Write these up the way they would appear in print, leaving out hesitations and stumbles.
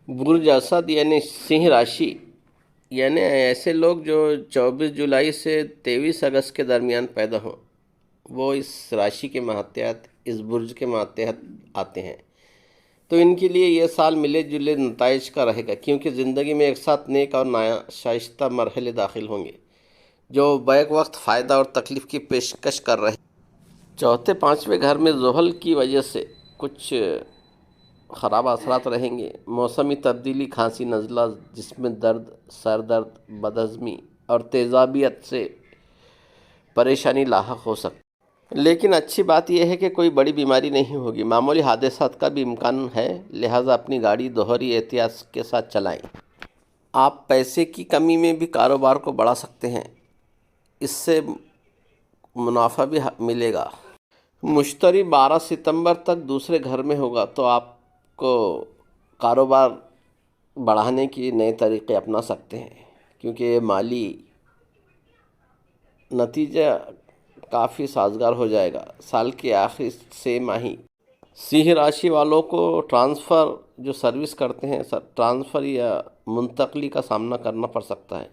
برج اسد یعنی سنہ راشی، یعنی ایسے لوگ جو 24 جولائی سے 23 اگست کے درمیان پیدا ہوں، وہ اس راشی کے ماتحت، اس برج کے ماتحت آتے ہیں۔ تو ان کے لیے یہ سال ملے جلے نتائج کا رہے گا، کیونکہ زندگی میں ایک ساتھ نیک اور نایا شائستہ مرحلے داخل ہوں گے جو بیک وقت فائدہ اور تکلیف کی پیشکش کر رہے ہیں۔ چوتھے پانچویں گھر میں زحل کی وجہ سے کچھ خراب اثرات رہیں گے۔ موسمی تبدیلی، کھانسی، نزلہ، جسم میں درد، سر درد، بدہضمی اور تیزابیت سے پریشانی لاحق ہو سکتی ہے، لیکن اچھی بات یہ ہے کہ کوئی بڑی بیماری نہیں ہوگی۔ معمولی حادثات کا بھی امکان ہے، لہٰذا اپنی گاڑی دوہری احتیاط کے ساتھ چلائیں۔ آپ پیسے کی کمی میں بھی کاروبار کو بڑھا سکتے ہیں، اس سے منافع بھی ملے گا۔ مشتری 12 ستمبر تک دوسرے گھر میں ہوگا، تو آپ کو کاروبار بڑھانے کے نئے طریقے اپنا سکتے ہیں، کیونکہ یہ مالی نتیجہ کافی سازگار ہو جائے گا۔ سال کے آخری 6 ماہی سنہ راشی والوں کو ٹرانسفر، جو سروس کرتے ہیں، ٹرانسفر یا منتقلی کا سامنا کرنا پڑ سکتا ہے،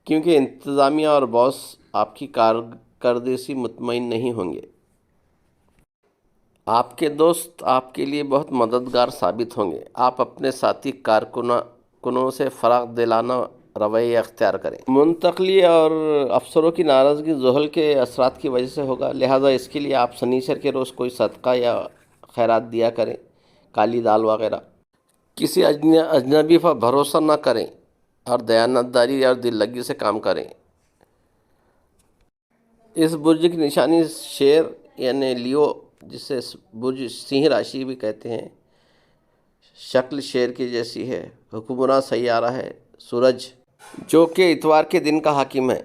کیونکہ انتظامیہ اور باس آپ کی کارکردگی سے مطمئن نہیں ہوں گے۔ آپ کے دوست آپ کے لیے بہت مددگار ثابت ہوں گے۔ آپ اپنے ساتھی کارکنوں سے فراخ دلانہ رویہ اختیار کریں۔ منتقلی اور افسروں کی ناراضگی زحل کے اثرات کی وجہ سے ہوگا، لہٰذا اس کے لیے آپ شنیچر کے روز کوئی صدقہ یا خیرات دیا کریں، کالی دال وغیرہ۔ کسی اجنبی پر بھروسہ نہ کریں اور دیانتداری اور دل لگی سے کام کریں۔ اس برج کی نشانی شیر یعنی لیو، جسے برج سنہ راشی بھی کہتے ہیں، شکل شیر کی جیسی ہے۔ حکمراں سیارہ ہے سورج، جو کہ اتوار کے دن کا حاکم ہے۔